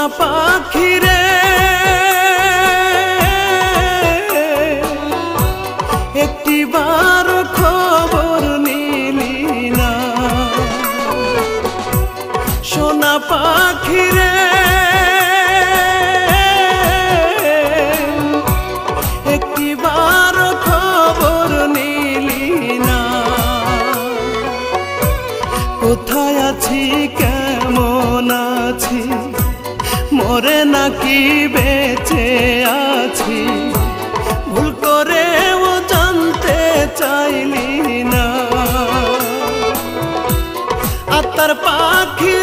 সোনা পাখি রে একটিবার খবর নিলি না। সোনা পাখি রে একটিবার খবর নিলি না। কোথায় আছি কেমন আছি মরে নাকি বেঁচে আছি ভুল করেও জানতে চাইলি না। আত্মার পাখি